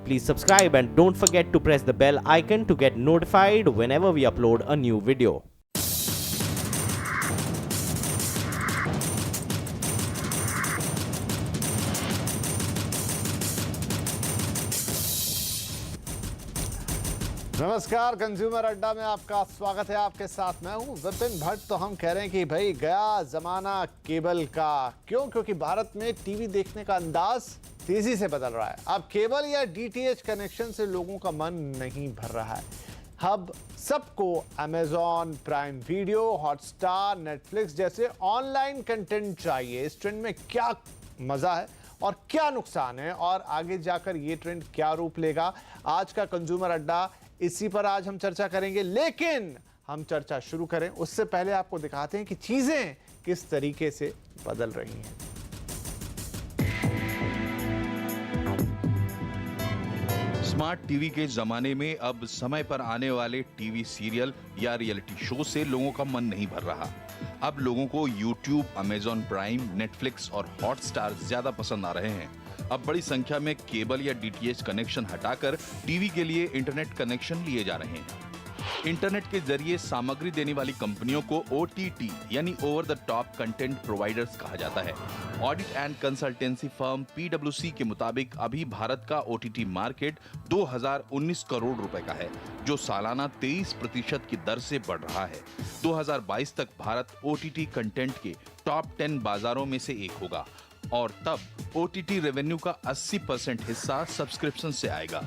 Please subscribe and don't forget to press the bell icon to get notified whenever we upload a new video. नमस्कार, consumer अड्डा में आपका स्वागत है। आपके साथ मैं हूं विपिन भट्ट। तो हम कह रहे हैं कि भाई गया जमाना केबल का। क्यों? क्योंकि भारत में टीवी देखने का अंदाज तेजी से बदल रहा है। अब केबल या डीटीएच कनेक्शन से लोगों का मन नहीं भर रहा है। अब सबको Amazon prime video, Hotstar, Netflix जैसे ऑनलाइन कंटेंट चाहिए। इस ट्रेंड में क्या मजा है और क्या नुकसान है, और आगे जाकर ये ट्रेंड क्या रूप लेगा? आज का कंज्यूमर अड्डा इसी पर आज हम चर्चा करेंगे। लेकिन हम चर्चा शुरू करें उससे पहले आपको दिखाते हैं कि चीजें किस तरीके से बदल रही हैं। स्मार्ट टीवी के जमाने में अब समय पर आने वाले टीवी सीरियल या रियलिटी शो से लोगों का मन नहीं भर रहा। अब लोगों को यूट्यूब, अमेजॉन प्राइम, नेटफ्लिक्स और हॉटस्टार ज्यादा पसंद आ रहे हैं। अब बड़ी संख्या में केबल या डीटीएच कनेक्शन हटाकर टीवी के लिए इंटरनेट कनेक्शन लिए जा रहे हैं। इंटरनेट के जरिए सामग्री देने वाली कंपनियों को OTT यानी over the top content providers कहा जाता है। Audit and consultancy firm PwC के मुताबिक अभी भारत का OTT मार्केट 2019 करोड़ रुपए का है, जो सालाना 23% की दर से बढ़ रहा है। 2022 तक भारत OTT कंटेंट के टॉप 10 बाजारों में से एक होगा और तब OTT रेवेन्यू का 80% हिस्सा सब्सक्रिप्शन से आएगा।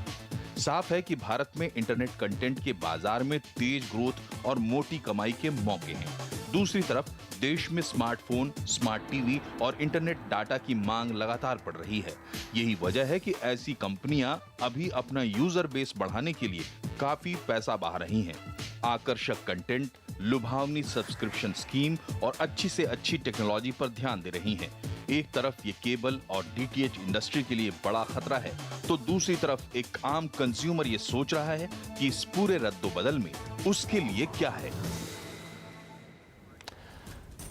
साफ है कि भारत में इंटरनेट कंटेंट के बाजार में तेज ग्रोथ और मोटी कमाई के मौके हैं। दूसरी तरफ देश में स्मार्टफोन, स्मार्ट टीवी और इंटरनेट डाटा की मांग लगातार बढ़ रही है। यही वजह है कि ऐसी कंपनियां अभी अपना यूजर बेस बढ़ाने के लिए काफी पैसा बहा रही हैं। आकर्षक कंटेंट, लुभावनी सब्सक्रिप्शन स्कीम और अच्छी से अच्छी टेक्नोलॉजी पर ध्यान दे रही हैं। एक तरफ ये केबल और डीटीएच इंडस्ट्री के लिए बड़ा खतरा है, तो दूसरी तरफ एक आम कंज्यूमर ये सोच रहा है कि इस पूरे रद्दोबदल में उसके लिए क्या है।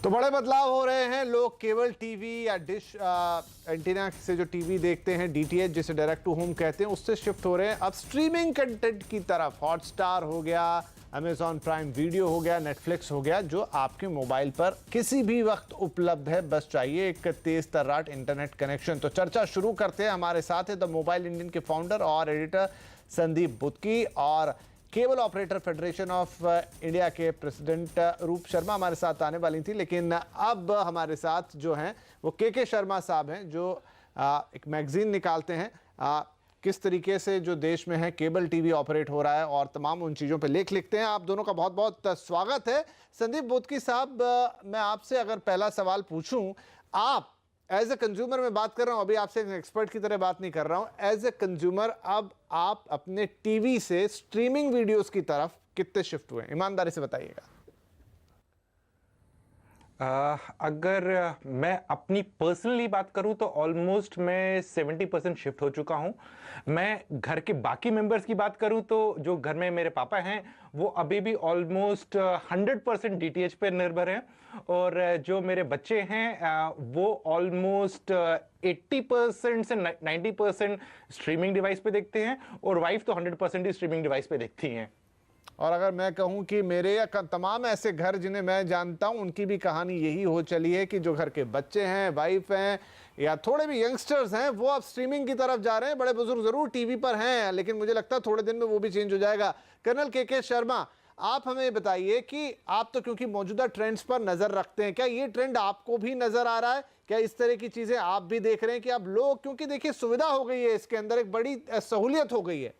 तो बड़े बदलाव हो रहे हैं। लोग केबल टीवी या डिश एंटीना से जो टीवी देखते हैं, डीटीएच जिसे डायरेक्ट टू होम कहते हैं, उससे शिफ्ट हो रहे हैं अब स्ट्रीमिंग कंटेंट की तरफ। हॉटस्टार हो गया, अमेजॉन प्राइम वीडियो हो गया, नेटफ्लिक्स हो गया, जो आपके मोबाइल पर किसी भी वक्त उपलब्ध है। बस चाहिए एक तेज तर्राट इंटरनेट कनेक्शन। तो चर्चा शुरू करते हैं। हमारे साथ है द मोबाइल इंडियन के फाउंडर और एडिटर संदीप बुत्की और cable operator federation of India के प्रेसिडेंट रूप शर्मा हमारे साथ आने वाली थी, लेकिन अब हमारे साथ जो हैं वो के शर्मा साहब हैं, जो एक मैगजीन निकालते हैं किस तरीके से जो देश में है केबल टीवी ऑपरेट हो रहा है और तमाम उन चीज़ों पे लेख लिखते हैं। आप दोनों का बहुत बहुत स्वागत है। संदीप बुत्की साहब, मैं आपसे अगर पहला सवाल पूछूं, आप एज ए कंज्यूमर में बात कर रहा हूं, अभी आपसे एक एक्सपर्ट की तरह बात नहीं कर रहा हूं। एज ए कंज्यूमर अब आप अपने टीवी से स्ट्रीमिंग वीडियोस की तरफ कितने शिफ्ट हुए, ईमानदारी से बताइएगा। अगर मैं अपनी पर्सनली बात करूं तो ऑलमोस्ट मैं 70% शिफ्ट हो चुका हूं। मैं घर के बाकी मेंबर्स की बात करूं तो जो घर में मेरे पापा हैं वो अभी भी ऑलमोस्ट 100% डीटीएच पे निर्भर हैं, और जो मेरे बच्चे हैं वो ऑलमोस्ट 80% से 90% स्ट्रीमिंग डिवाइस पे देखते हैं, और वाइफ तो 100% ही स्ट्रीमिंग डिवाइस पे देखती हैं। और अगर मैं कहूं कि मेरे या तमाम ऐसे घर जिन्हें मैं जानता हूं, उनकी भी कहानी यही हो चली है कि जो घर के बच्चे हैं, वाइफ हैं या थोड़े भी यंगस्टर्स हैं, वो अब स्ट्रीमिंग की तरफ जा रहे हैं। बड़े बुजुर्ग जरूर टीवी पर हैं, लेकिन मुझे लगता है थोड़े दिन में वो भी चेंज हो जाएगा। कर्नल के शर्मा, आप हमें बताइए कि आप तो क्योंकि मौजूदा ट्रेंड्स पर नजर रखते हैं, क्या ये ट्रेंड आपको भी नजर आ रहा है? क्या इस तरह की चीजें आप भी देख रहे हैं कि अब लोग, क्योंकि देखिए सुविधा हो गई है, इसके अंदर एक बड़ी सहूलियत हो गई है।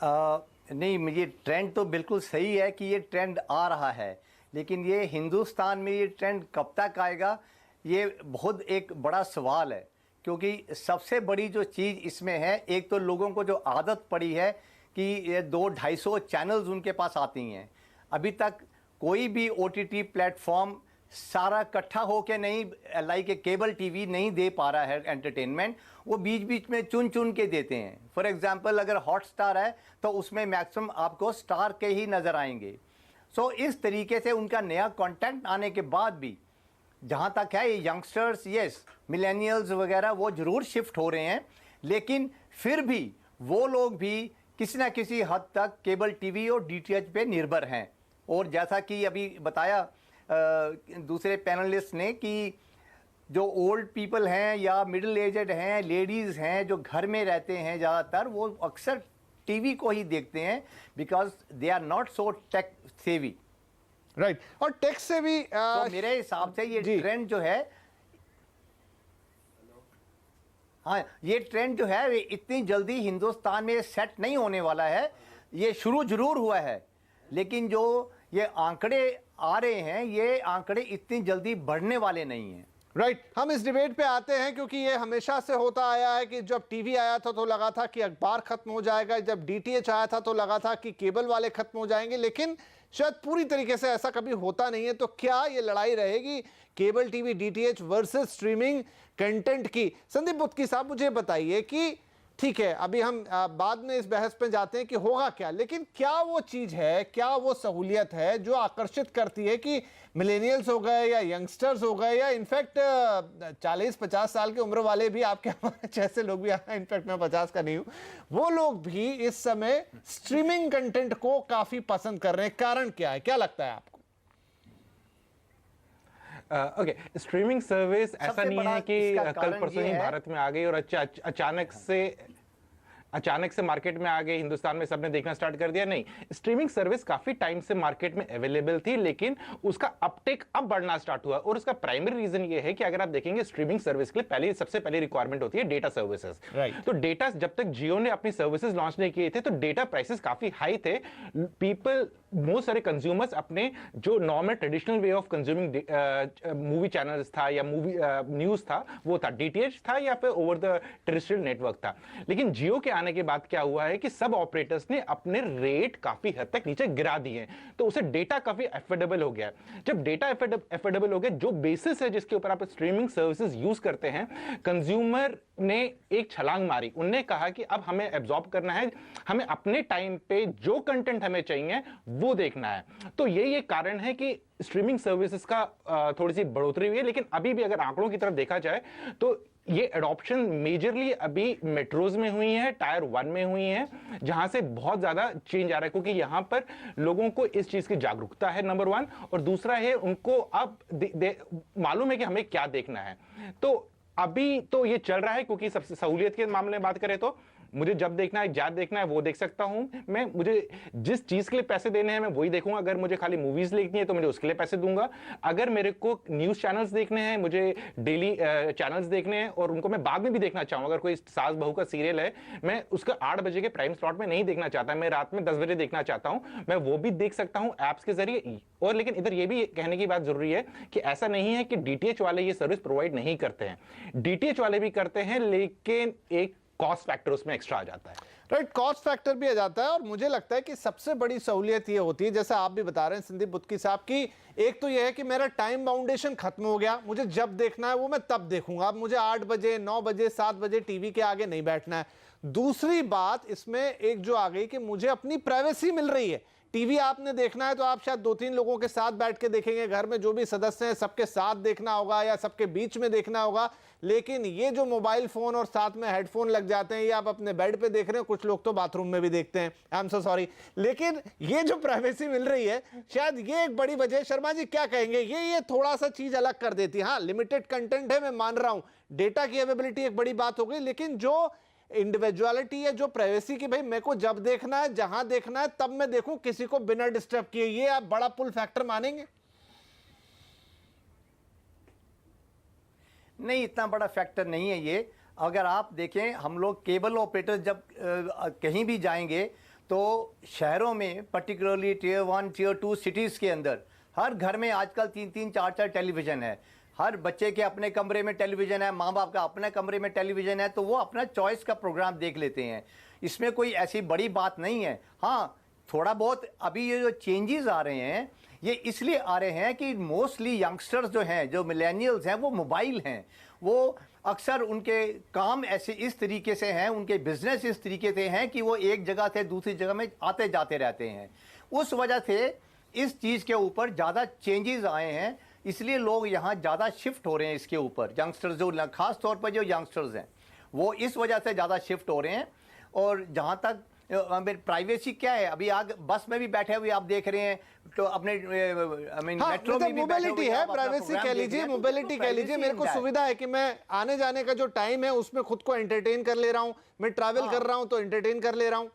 नहीं, ये ट्रेंड तो बिल्कुल सही है कि ये ट्रेंड आ रहा है, लेकिन ये हिंदुस्तान में ये ट्रेंड कब तक आएगा, ये बहुत एक बड़ा सवाल है। क्योंकि सबसे बड़ी जो चीज़ इसमें है, एक तो लोगों को जो आदत पड़ी है कि ये 200-250 चैनल्स उनके पास आती हैं। अभी तक कोई भी OTT प्लेटफॉर्म सारा इकट्ठा होके नहीं, लाइक केबल टीवी नहीं दे पा रहा है एंटरटेनमेंट। वो बीच बीच में चुन चुन के देते हैं। फॉर एग्जांपल, अगर हॉटस्टार है तो उसमें मैक्सिमम आपको स्टार के ही नज़र आएंगे। सो इस तरीके से उनका नया कंटेंट आने के बाद भी जहाँ तक है ये यंगस्टर्स, यस मिलेनियल्स वगैरह वो ज़रूर शिफ्ट हो रहे हैं, लेकिन फिर भी वो लोग भी किसी ना किसी हद तक केबल टीवी और डीटीएच पे निर्भर हैं। और जैसा कि अभी बताया दूसरे पैनलिस्ट ने कि जो ओल्ड पीपल हैं या मिडिल एजड हैं, लेडीज़ हैं जो घर में रहते हैं ज़्यादातर, वो अक्सर टीवी को ही देखते हैं because they are not so tech savvy. Right, और टेक से भी तो मेरे हिसाब से ये ट्रेंड जो है, हाँ ये ट्रेंड जो है इतनी जल्दी हिंदुस्तान में सेट नहीं होने वाला है। ये शुरू जरूर हुआ है, लेकिन जो ये आंकड़े आ रहे हैं ये आंकड़े इतनी जल्दी बढ़ने वाले नहीं हैं। राइट, हम इस डिबेट पे आते हैं क्योंकि ये हमेशा से होता आया है कि जब टीवी आया था तो लगा था कि अखबार खत्म हो जाएगा, जब डीटीएच आया था तो लगा था कि केबल वाले खत्म हो जाएंगे, लेकिन शायद पूरी तरीके से ऐसा कभी होता नहीं है। तो क्या ये लड़ाई रहेगी cable TV DTH versus streaming content की? संदीप बुत्की साहब मुझे बताइए कि ठीक है, अभी हम बाद में इस बहस में जाते हैं कि होगा क्या, लेकिन क्या वो चीज है, क्या वो सहूलियत है जो आकर्षित करती है कि मिलेनियल्स हो गए या यंगस्टर्स हो गए या इनफैक्ट 40-50 साल की उम्र वाले भी, आपके हमारे जैसे लोग भी, इनफैक्ट मैं 50 का नहीं हूं, वो लोग भी इस समय स्ट्रीमिंग कंटेंट को काफी पसंद कर रहे हैं? कारण क्या है, क्या लगता है आपको? ओके, स्ट्रीमिंग सर्विस ऐसा नहीं है कि कल परसों ही भारत में आ गई और अचानक से मार्केट में आ गए, हिंदुस्तान में सबने देखना स्टार्ट कर दिया। नहीं, स्ट्रीमिंग सर्विस काफी टाइम से मार्केट में अवेलेबल थी, लेकिन उसका अपटेक अब बढ़ना स्टार्ट हुआ। और उसका प्राइमरी रीजन ये है कि अगर आप देखेंगे स्ट्रीमिंग सर्विस के लिए सबसे पहली रिक्वायरमेंट होती है डेटा सर्विसेज। तो डेटा, जब तक जियो ने अपनी सर्विसेज लॉन्च नहीं किए थे तो डेटा प्राइसेस काफी हाई थे। बहुत सारे कंज्यूमर्स अपने जो normal traditional way of consuming movie channels था या मूवी न्यूज था, वो था डीटीएच था या फिर ओवर द टेरेस्ट्रियल नेटवर्क था। लेकिन जियो के आने के बाद क्या हुआ है कि सब ऑपरेटर्स ने अपने रेट काफी हद तक नीचे गिरा दिए, तो उसे डेटा काफी एफोर्डेबल हो गया। जब डेटा एफोर्डेबल हो गया, जो बेसिस है जिसके ऊपर आप स्ट्रीमिंग सर्विसेज यूज करते हैं, कंज्यूमर ने एक छलांग मारी। उन्होंने कहा कि अब हमें एब्जॉर्ब करना है, हमें अपने टाइम पे जो कंटेंट हमें चाहिए वो देखना है। तो ये कारण है कि स्ट्रीमिंग सर्विसेज का थोड़ी सी बढ़ोतरी हुई है। लेकिन अभी भी अगर आंकड़ों की तरफ देखा जाए तो ये एडॉप्शन मेजरली अभी मेट्रोज में हुई है, टायर 1 में हुई है, जहां से बहुत ज्यादा चेंज आ रहा है, क्योंकि यहां पर लोगों को इस चीज की जागरूकता है, नंबर 1, और दूसरा है उनको अब मालूम है कि हमें क्या देखना है। तो अभी तो ये चल रहा है, क्योंकि सबसे सहूलियत के मामले में बात करें तो मुझे जब देखना है, ज्यादा देखना है वो देख सकता हूं मैं। मुझे जिस चीज के लिए पैसे देने हैं मैं वही देखूंगा। अगर मुझे खाली मूवीज देखनी है तो मुझे उसके लिए पैसे दूंगा। अगर मेरे को न्यूज चैनल्स देखने हैं, मुझे डेली चैनल्स देखने हैं और उनको मैं बाद में भी देखना चाहूंगा, अगर कोई सास बहू का सीरियल है, मैं उसका 8 बजे के प्राइम स्लॉट में नहीं देखना चाहता, मैं रात में 10 बजे देखना चाहता हूं, मैं वो भी देख सकता हूं ऐप्स के जरिए। और लेकिन इधर ये भी कहने की बात जरूरी है कि ऐसा नहीं है कि डीटीएच वाले ये सर्विस प्रोवाइड नहीं करते हैं, डीटीएच वाले भी करते हैं, लेकिन एक कॉस्ट फैक्टर उसमें एक्स्ट्रा आ जाता है। राइट, कॉस्ट फैक्टर भी आ जाता है। और मुझे लगता है कि सबसे बड़ी सहूलियत ये होती है, जैसे आप भी बता रहे हैं संदीप बुत्की साहब, की एक तो ये है कि मेरा टाइम बाउंडेशन खत्म हो गया, मुझे जब देखना है वो मैं तब देखूंगा। अब मुझे 8 बजे 9 बजे 7 बजे टीवी के आगे नहीं बैठना है। दूसरी बात इसमें एक जो आ गई कि मुझे अपनी प्राइवेसी मिल रही है। टीवी आपने देखना है तो आप शायद 2-3 लोगों के साथ बैठ के देखेंगे, घर में जो भी सदस्य हैं सबके साथ देखना होगा या सबके बीच में देखना होगा। लेकिन ये जो मोबाइल फोन और साथ में हेडफोन लग जाते हैं, ये आप अपने बेड पे देख रहे हैं, कुछ लोग तो बाथरूम में भी देखते हैं, आई एम सो सॉरी, लेकिन ये जो प्राइवेसी मिल रही है, शायद ये एक बड़ी वजह। शर्मा जी क्या कहेंगे? ये थोड़ा सा चीज अलग कर देती है। हाँ, लिमिटेड कंटेंट है, मैं मान रहा हूं, डेटा की अवेलेबिलिटी एक बड़ी बात हो गई, लेकिन जो इंडिविजुअलिटी है, जो प्राइवेसी की, भाई मेरे को जब देखना है जहां देखना है तब मैं देखूं, किसी को बिना डिस्टर्ब किए, ये आप बड़ा पुल फैक्टर मानेंगे? नहीं, इतना बड़ा फैक्टर नहीं है ये। अगर आप देखें, हम लोग केबल ऑपरेटर जब कहीं भी जाएंगे तो शहरों में, पर्टिकुलरली टियर 1 टियर 2 सिटीज़ के अंदर हर घर में आजकल 3-3 4-4 टेलीविज़न है। हर बच्चे के अपने कमरे में टेलीविज़न है, माँ बाप का अपने कमरे में टेलीविज़न है, तो वो अपना चॉइस का प्रोग्राम देख लेते हैं। इसमें कोई ऐसी बड़ी बात नहीं है। हाँ, थोड़ा बहुत अभी ये जो चेंजेस आ रहे हैं, ये इसलिए आ रहे हैं कि मोस्टली यंगस्टर्स जो हैं, जो मिलेनियल्स हैं, वो मोबाइल हैं। वो अक्सर उनके काम ऐसे इस तरीके से हैं, उनके बिजनेस इस तरीके से हैं कि वो एक जगह से दूसरी जगह में आते जाते रहते हैं। उस वजह से इस चीज़ के ऊपर ज़्यादा चेंजेस आए हैं। इसलिए लोग यहाँ ज़्यादा शिफ्ट हो रहे हैं इसके ऊपर। यंगस्टर्स जो खास तौर पर जो यंगस्टर्स हैं वो इस वजह से ज़्यादा शिफ्ट हो रहे हैं। और जहाँ तक प्राइवेसी क्या है, अभी आग बस में भी बैठे हुए आप देख रहे हैं तो अपने मेट्रो में भी मोबिलिटी है, प्राइवेसी कह लीजिए, मोबिलिटी कह लीजिए। मेरे को सुविधा है कि मैं आने जाने का जो टाइम है उसमें खुद को एंटरटेन कर ले रहा हूं, मैं ट्रैवल कर रहा हूं तो एंटरटेन कर ले रहा हूं।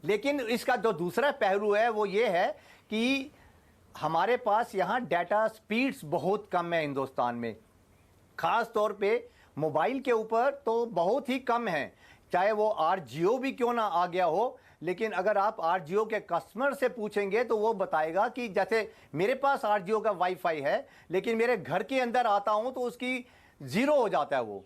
लेकिन इसका जो दूसरा पहलू है वो ये है कि हमारे पास यहाँ डाटा स्पीड्स बहुत कम है हिंदुस्तान में, खास तौर पे मोबाइल के ऊपर तो बहुत ही कम है। चाहे वो आरजीओ भी क्यों ना आ गया हो, लेकिन अगर आप आरजीओ के कस्टमर से पूछेंगे तो वो बताएगा कि जैसे मेरे पास आरजीओ का वाईफाई है लेकिन मेरे घर के अंदर आता हूं तो उसकी जीरो हो जाता है। वो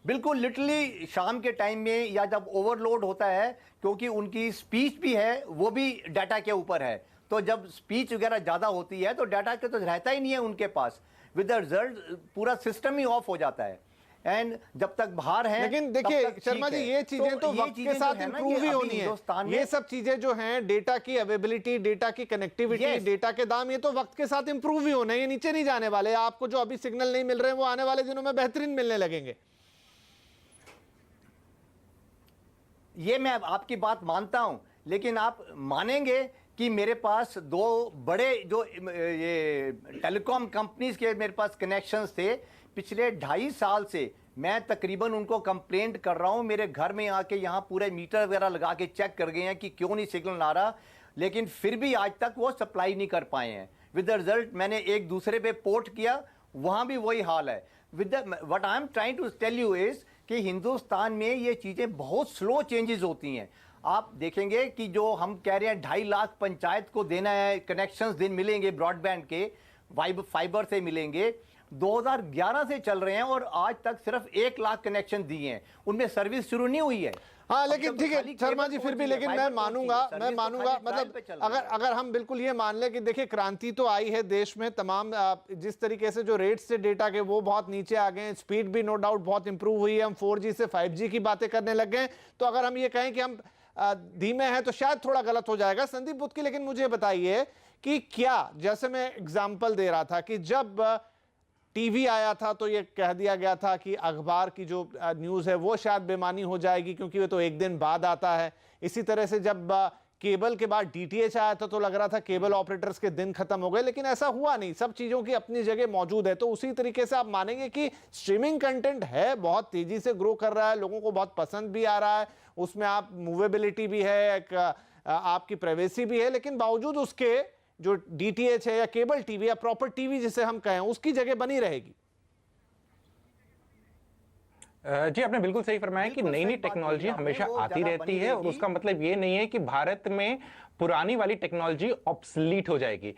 बिल्कुल लिटरली शाम के टाइम में या जब ओवरलोड होता है, क्योंकि उनकी स्पीच भी है वो भी डाटा के ऊपर है, तो जब स्पीच वगैरह ज़्यादा होती है तो डाटा के तो रहता ही नहीं है उनके पास। विद द रिजल्ट पूरा सिस्टम ही ऑफ हो जाता है। एंड जब तक बाहर है, लेकिन देखिए शर्मा जी, ये चीजें तो वक्त के साथ इंप्रूव ही होनी है। ये सब चीजें जो हैं, डेटा की अवेलेबिलिटी, डेटा की कनेक्टिविटी, डेटा के दाम, ये तो वक्त के साथ इंप्रूव ही होने, ये नीचे नहीं जाने वाले। आपको जो अभी सिग्नल नहीं मिल रहे हैं वो आने वाले दिनों में बेहतरीन मिलने लगेंगे। ये मैं आपकी बात मानता हूं, लेकिन आप मानेंगे कि मेरे पास दो बड़े जो ये टेलीकॉम कंपनीज के मेरे पास कनेक्शंस थे पिछले 2.5 साल से, मैं तकरीबन उनको कंप्लेंट कर रहा हूं, मेरे घर में आके यहाँ पूरे मीटर वगैरह लगा के चेक कर गए हैं कि क्यों नहीं सिग्नल आ रहा, लेकिन फिर भी आज तक वो सप्लाई नहीं कर पाए हैं। विद द रिजल्ट मैंने एक दूसरे पे पोर्ट किया, वहाँ भी वही हाल है। With what I am trying to tell you is कि हिंदुस्तान में ये चीज़ें बहुत स्लो चेंजेस होती हैं। आप देखेंगे कि जो हम कह रहे हैं 2.5 लाख पंचायत को देना है कनेक्शंस दिन मिलेंगे ब्रॉडबैंड के, फाइबर से मिलेंगे, 2011 से चल रहे हैं और आज तक सिर्फ 1 लाख कनेक्शन दिए हैं, उनमें सर्विस शुरू नहीं हुई है। हाँ, लेकिन ठीक है शर्मा जी, फिर भी लेकिन मैं मानूंगा मतलब अगर हम बिल्कुल ये मान लें कि देखिए क्रांति तो आई है देश में, तमाम जिस तरीके से जो रेट्स थे डेटा के वो बहुत नीचे आ गए हैं, स्पीड भी नो डाउट बहुत इंप्रूव हुई है, हम 4G से 5G की बातें करने लग गए हैं। तो अगर हम ये कहें कि हम धीमे हैं तो शायद थोड़ा गलत हो जाएगा संदीप बुत्की। लेकिन मुझे बताइए कि क्या, जैसे मैं एग्जाम्पल दे रहा था कि जब टीवी आया था तो ये कह दिया गया था कि अखबार की जो न्यूज़ है वो शायद बेमानी हो जाएगी क्योंकि वो तो एक दिन बाद आता है। इसी तरह से जब केबल के बाद डीटीएच आया था तो लग रहा था केबल ऑपरेटर्स के दिन खत्म हो गए, लेकिन ऐसा हुआ नहीं, सब चीज़ों की अपनी जगह मौजूद है। तो उसी तरीके से आप मानेंगे कि स्ट्रीमिंग कंटेंट है, बहुत तेज़ी से ग्रो कर रहा है, लोगों को बहुत पसंद भी आ रहा है, उसमें आप मूवेबिलिटी भी है, एक आपकी प्राइवेसी भी है, लेकिन बावजूद उसके जो डीटीएच है या केबल टीवी या प्रॉपर टीवी जिसे हम कहें उसकी जगह बनी रहेगी। जी, आपने बिल्कुल सही फरमाया कि नई नई टेक्नोलॉजी हमेशा आती रहती है और उसका मतलब ये नहीं है कि भारत में पुरानी वाली टेक्नोलॉजी ऑब्सलीट हो जाएगी।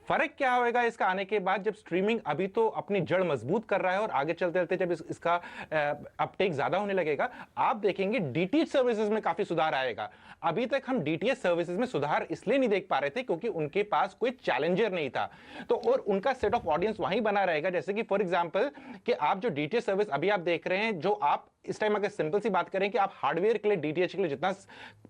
फर्क क्या होगा इसका आने के बाद, जब स्ट्रीमिंग अभी तो अपनी जड़ मजबूत कर रहा है और आगे चलते चलते जब इसका अपटेक ज्यादा होने लगेगा, आप देखेंगे डीटीएच सर्विसेज में काफी सुधार आएगा। अभी तक हम डीटीएच सर्विसेज में सुधार इसलिए नहीं देख पा रहे थे क्योंकि उनके पास कोई चैलेंजर नहीं था, तो और उनका सेट ऑफ ऑडियंस वहीं बना रहेगा। जैसे कि फॉर एग्जांपल कि आप जो डीटीएच सर्विस अभी आप देख रहे हैं, जो आप इस टाइम अगर सिंपल सी बात करें कि आप हार्डवेयर के लिए डीटीएच के लिए जितना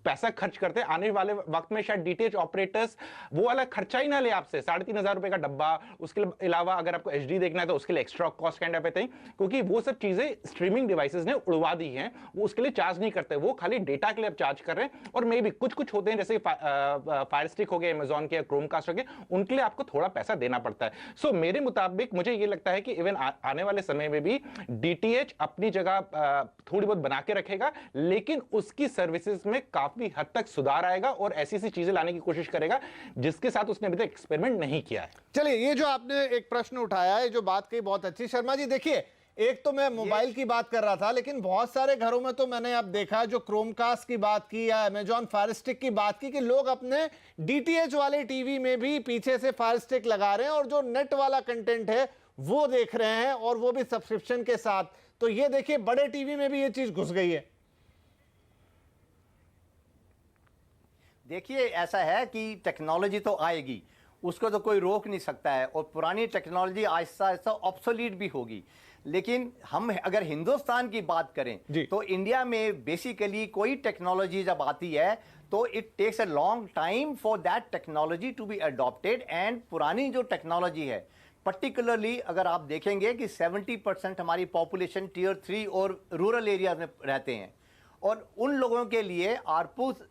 पैसा खर्च करते हैं, आने वाले वक्त में शायद डीटीएच ऑपरेटर्स वो वाला खर्चा ही ना ले आपसे। 3,500 रुपए का डब्बा, उसके अलावा अगर आपको एचडी देखना है तो उसके लिए एक्स्ट्रा कॉस्ट काइंड ऑफ है, क्योंकि वो सब चीजें स्ट्रीमिंग डिवाइसेस ने उड़वा दी हैं, वो उसके लिए चार्ज नहीं करते, वो खाली डेटा के लिए आप चार्ज कर रहे हैं। और मे भी कुछ होते हैं जैसे फायर स्टिक हो गए अमेजॉन के, क्रोमकास्ट हो गए, उनके लिए आपको थोड़ा पैसा देना पड़ता है। सो मेरे मुताबिक मुझे ये लगता है कि इवन आने वाले समय में भी डीटीएच अपनी जगह थोड़ी बहुत बना के रखेगा, लेकिन उसकी सर्विसेज में काफी हद तक सुधार आएगा और ऐसी चीजें लाने की कोशिश करेगा जिसके साथ उसने अभी तक एक्सपेरिमेंट नहीं किया है। चलिए, ये जो आपने एक प्रश्न उठाया है, जो बात कही बहुत अच्छी। शर्मा जी देखिए, एक तो मैं मोबाइल की बात कर रहा था, लेकिन बहुत सारे घरों में तो मैंने अब देखा, जो क्रोमकास्ट की बात की या अमेजॉन फायर स्टिक की बात की, कि लोग अपने डीटीएच वाले टीवी में भी पीछे से फायर स्टिक लगा रहे हैं और जो नेट वाला कंटेंट है वो देख रहे हैं, और वो भी सब्सक्रिप्शन के साथ। तो ये देखिए, बड़े टीवी में भी ये चीज घुस गई है। देखिए, ऐसा है कि टेक्नोलॉजी तो आएगी, उसको तो कोई रोक नहीं सकता है, और पुरानी टेक्नोलॉजी आहिस्ता आहिस्ता ऑब्सोलीट भी होगी। लेकिन हम अगर हिंदुस्तान की बात करें तो इंडिया में बेसिकली कोई टेक्नोलॉजी जब आती है तो it takes a long time for that technology to be adopted. And पुरानी जो टेक्नोलॉजी है, पर्टिकुलरली अगर आप देखेंगे कि 70% हमारी पॉपुलेशन टियर 3 और रूरल एरिया में रहते हैं, और उन लोगों के लिए आरपूस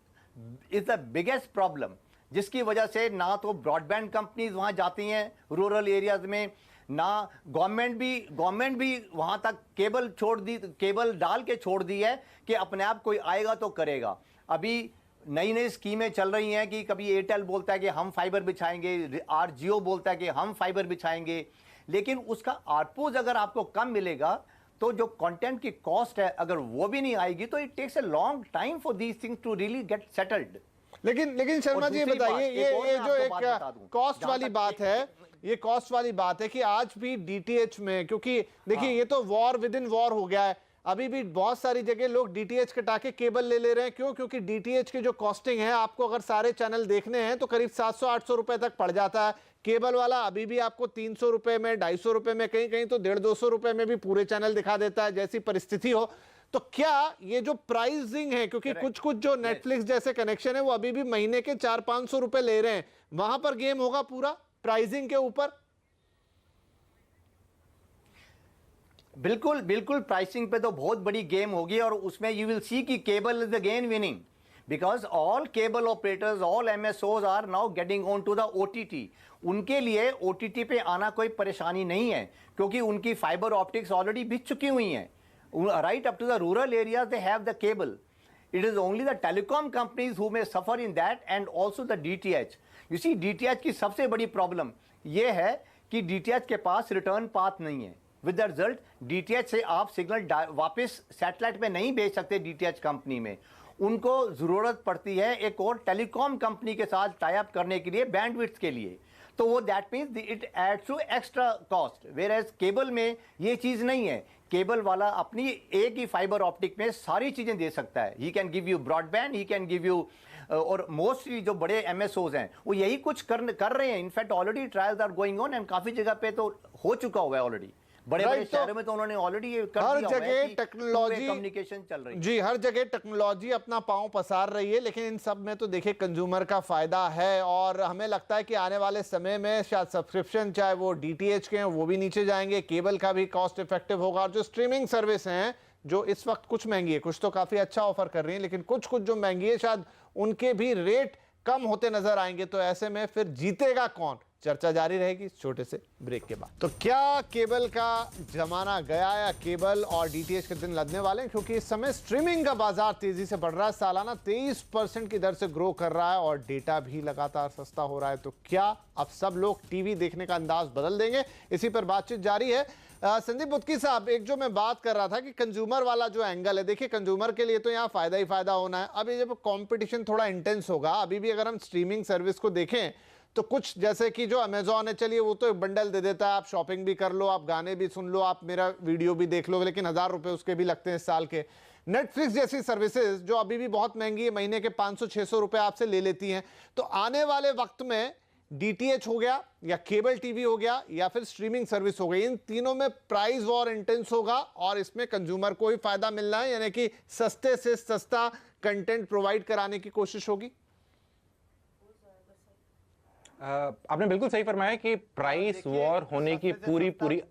इज द बिगेस्ट प्रॉब्लम, जिसकी वजह से ना तो ब्रॉडबैंड कंपनीज वहां जाती हैं रूरल एरियाज में, ना गवर्नमेंट भी वहां तक केबल डाल के छोड़ दी है कि अपने आप कोई आएगा तो करेगा। अभी नई नई स्कीमें चल रही हैं कि कभी एयरटेल बोलता है कि हम फाइबर बिछाएंगे, जियो बोलता है कि हम फाइबर बिछाएंगे, लेकिन उसका आरपूस अगर आपको कम मिलेगा तो जो कंटेंट की कॉस्ट है अगर वो भी नहीं आएगी तो it takes a long time for these things to really get settled. लेकिन शर्मा जी बताइए, ये जो एक कॉस्ट वाली बात है, ये कॉस्ट वाली बात है कि आज भी डीटीएच में, क्योंकि देखिए ये तो वॉर विद इन वॉर हो गया है, अभी भी बहुत सारी जगह लोग डीटीएच कटा के केबल ले रहे हैं। क्यों? क्योंकि डीटीएच की जो कॉस्टिंग है, आपको अगर सारे चैनल देखने हैं तो करीब 700-800 रुपए तक पड़ जाता है। केबल वाला अभी भी आपको 300 रुपए में, 250 रुपए में, कहीं कहीं तो 150-200 रुपए में भी पूरे चैनल दिखा देता है, जैसी परिस्थिति हो। तो क्या ये जो प्राइसिंग है, क्योंकि कुछ जो नेटफ्लिक्स जैसे कनेक्शन है वो अभी भी महीने के 400-500 रुपए ले रहे हैं, वहां पर गेम होगा पूरा प्राइसिंग के ऊपर? बिल्कुल प्राइसिंग पे तो बहुत बड़ी गेम होगी, और उसमें यू विल सी कि cable is again winning, because all cable operators, all MSOs are now getting on to the OTT. उनके लिए ओटीटी पे आना कोई परेशानी नहीं है, क्योंकि उनकी फाइबर ऑप्टिक्स ऑलरेडी बिछ चुकी हुई हैं। Right up to the rural areas they have the cable. It is only the telecom companies who may suffer in that, and also the DTH. You see, DTH की सबसे बड़ी problem ये है कि DTH के पास रिटर्न पाथ नहीं है। With the result DTH से आप सिग्नल वापस सैटेलाइट में नहीं भेज सकते। DTH कंपनी में उनको ज़रूरत पड़ती है एक और टेलीकॉम कंपनी के साथ टाई अप करने के लिए, बैंडविड्थ के लिए। तो वो that means it adds to extra cost, whereas cable में ये चीज़ नहीं है। केबल वाला अपनी एक ही फाइबर ऑप्टिक में सारी चीजें दे सकता है। He can give you broadband, he can give you, और मोस्टली जो बड़े एमएसओज हैं वो यही कुछ कर रहे हैं। In fact already trials are going on, and काफी जगह पे तो हो चुका हुआ है ऑलरेडी। बड़े शहरों में तो उन्होंने ऑलरेडी ये कर हर दिया जगह टेक्नोलॉजी, कम्युनिकेशन चल रही है जी, हर जगह टेक्नोलॉजी अपना पांव पसार रही है, लेकिन इन सब में तो देखिए कंज्यूमर का फायदा है। और हमें लगता है कि आने वाले समय में शायद सब्सक्रिप्शन, चाहे वो डीटीएच के हैं, वो भी नीचे जाएंगे, केबल का भी कॉस्ट इफेक्टिव होगा। और जो स्ट्रीमिंग सर्विस हैं जो इस वक्त कुछ महंगी है, कुछ तो काफी अच्छा ऑफर कर रही है, लेकिन कुछ जो महंगी है शायद उनके भी रेट कम होते नजर आएंगे। तो ऐसे में फिर जीतेगा कौन? चर्चा जारी रहेगी छोटे से ब्रेक के बाद। तो क्या केबल का जमाना गया, या केबल और डीटीएच के दिन लदने वाले हैं? क्योंकि इस समय स्ट्रीमिंग का बाजार तेजी से बढ़ रहा है, सालाना 23% की दर से ग्रो कर रहा है, और डेटा भी लगातार सस्ता हो रहा है। तो क्या अब सब लोग टीवी देखने का अंदाज बदल देंगे? इसी पर बातचीत जारी है। संदीप बुत्की साहब, एक जो मैं बात कर रहा था कि कंज्यूमर वाला जो एंगल है, देखिए कंज्यूमर के लिए तो यहाँ फायदा ही फायदा होना है। अभी जब कंपटीशन थोड़ा इंटेंस होगा, अभी भी अगर हम स्ट्रीमिंग सर्विस को देखें तो कुछ जैसे कि जो अमेजॉन है, चलिए वो तो एक बंडल दे देता है, आप शॉपिंग भी कर लो, आप गाने भी सुन लो, आप मेरा वीडियो भी देख लो, लेकिन 1000 रुपए उसके भी लगते हैं साल के। नेटफ्लिक्स जैसी सर्विसेज जो अभी भी बहुत महंगी है, महीने के 500-600 रुपए आपसे ले लेती हैं। तो आने वाले वक्त में डीटीएच हो गया, या केबल टीवी हो गया, या फिर स्ट्रीमिंग सर्विस हो गई, इन तीनों में प्राइस वॉर इंटेंस होगा, और इसमें कंज्यूमर को ही फायदा मिलना है, यानी कि सस्ते से सस्ता कंटेंट प्रोवाइड कराने की कोशिश होगी। आपने बिल्कुल सही फरमाया कि प्राइस वॉर होने की पूरी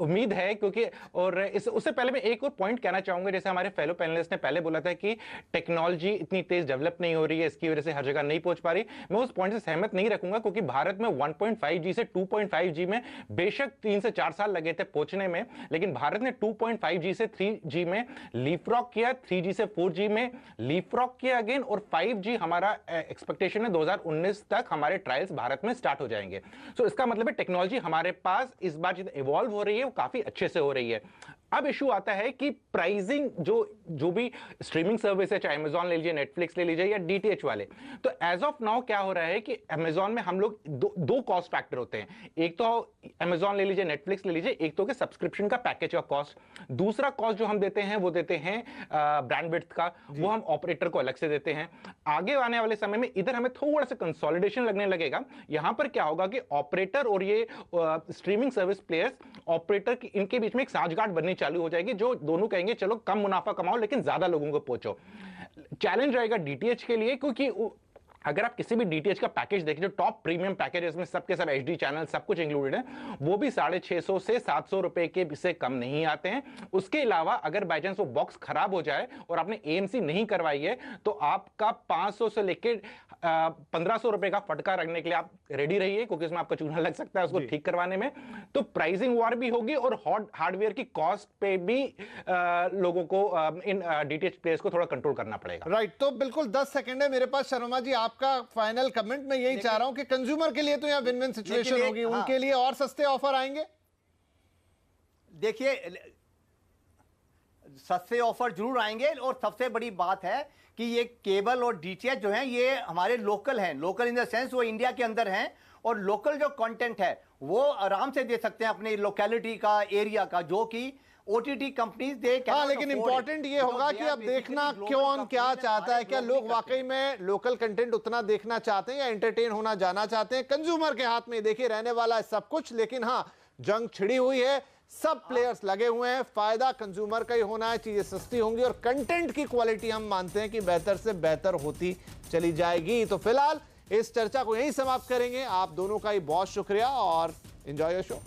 उम्मीद है, क्योंकि और उससे पहले मैं एक और पॉइंट कहना चाहूंगा। जैसे हमारे फेलो पैनलिस्ट ने पहले बोला था कि टेक्नोलॉजी इतनी तेज डेवलप नहीं हो रही है, इसकी वजह से हर जगह नहीं पहुंच पा रही। मैं उस पॉइंट से सहमत नहीं रखूंगा, क्योंकि भारत में 1.5G से 2.5G में बेशक 3 से 4 साल लगे थे पहुंचने में, लेकिन भारत ने 2.5G से 3G में लीपफ्रॉग किया, 3G से 4G में लीपफ्रॉग किया अगेन, और 5G हमारा एक्सपेक्टेशन है 2019 तक हमारे ट्रायल्स भारत में स्टार्ट हो जाएंगे। सो इसका मतलब है टेक्नोलॉजी हमारे पास इस बार जितनी इवॉल्व हो रही है वो काफी अच्छे से हो रही है। अब इशू आता है कि प्राइसिंग जो भी स्ट्रीमिंग सर्विस है, चाहे अमेजॉन ले लीजिए, नेटफ्लिक्स ले लीजिए या डीटीएच वाले, तो एज ऑफ नाउ क्या हो रहा है कि अमेजॉन में हम लोग दो कॉस्ट फैक्टर होते हैं। एक तो अमेजॉन ले लीजिए, नेटफ्लिक्स ले लीजिए, एक तो के सब्सक्रिप्शन का पैकेज का कॉस्ट, दूसरा कॉस्ट जो हम देते हैं वो देते हैं ब्रांडविड्थ का, वो हम ऑपरेटर को अलग से देते हैं। आगे आने वाले समय में इधर हमें थोड़ा सा कंसोलिडेशन लगने लगेगा। यहां पर क्या होगा कि ऑपरेटर और ये स्ट्रीमिंग सर्विस प्लेयर्स, ऑपरेटर इनके बीच में एक साझगांठ बननी चालू हो जाएगी, जो दोनों कहेंगे चलो कम मुनाफा कमाओ लेकिन ज्यादा लोगों को पहुंचो। चैलेंज रहेगा डीटीएच के लिए, क्योंकि अगर आप किसी भी डीटीएच का पैकेज देखें, जो टॉप प्रीमियम पैकेज है, इसमें सबके सब एचडी चैनल सब कुछ इंक्लूडेड है, वो भी 650 से 700 रुपए के से कम नहीं आते हैं। उसके अलावा अगर बाई चांस वो बॉक्स खराब हो जाए और आपने एएमसी नहीं करवाई है, तो आपका 500 से लेकर 1500 रुपए का फटका रखने के लिए आप रेडी रहिए, क्योंकि इसमें आपका चूना लग सकता है उसको ठीक करवाने में। तो प्राइसिंग वॉर भी होगी और हार्डवेयर की कॉस्ट पे भी लोगों को इन डीटीएच प्लेयर्स को थोड़ा कंट्रोल करना पड़ेगा। राइट, तो बिल्कुल 10 सेकंड है मेरे पास। शर्मा जी, आपका फाइनल कमेंट। मैं यही चाह रहा हूं कि कंज्यूमर के लिए तो यहां विन विन सिचुएशन होगी, उनके लिए और सस्ते ऑफर आएंगे। देखिए, सस्ते ऑफर जरूर आएंगे, और सबसे बड़ी बात है कि ये केबल और डीटीएच जो हैं ये हमारे लोकल हैं, लोकल इन द सेंस वो इंडिया के अंदर हैं, और लोकल जो कंटेंट है वो आराम से दे सकते हैं अपनी लोकेलिटी का, एरिया का, जो कि ओटीटी कंपनीज दे। हाँ, लेकिन इंपॉर्टेंट ये होगा कि अब देखना कौन क्या चाहता है। क्या लोग वाकई में लोकल कंटेंट उतना देखना चाहते हैं या एंटरटेन होना जाना चाहते हैं? कंज्यूमर के हाथ में देखिए रहने वाला है सब कुछ, लेकिन हाँ, जंग छिड़ी हुई है, सब प्लेयर्स लगे हुए हैं, फायदा कंज्यूमर का ही होना है, चीजें सस्ती होंगी और कंटेंट की क्वालिटी हम मानते हैं कि बेहतर से बेहतर होती चली जाएगी। तो फिलहाल इस चर्चा को यहीं समाप्त करेंगे। आप दोनों का ही बहुत शुक्रिया और एंजॉय योर शो।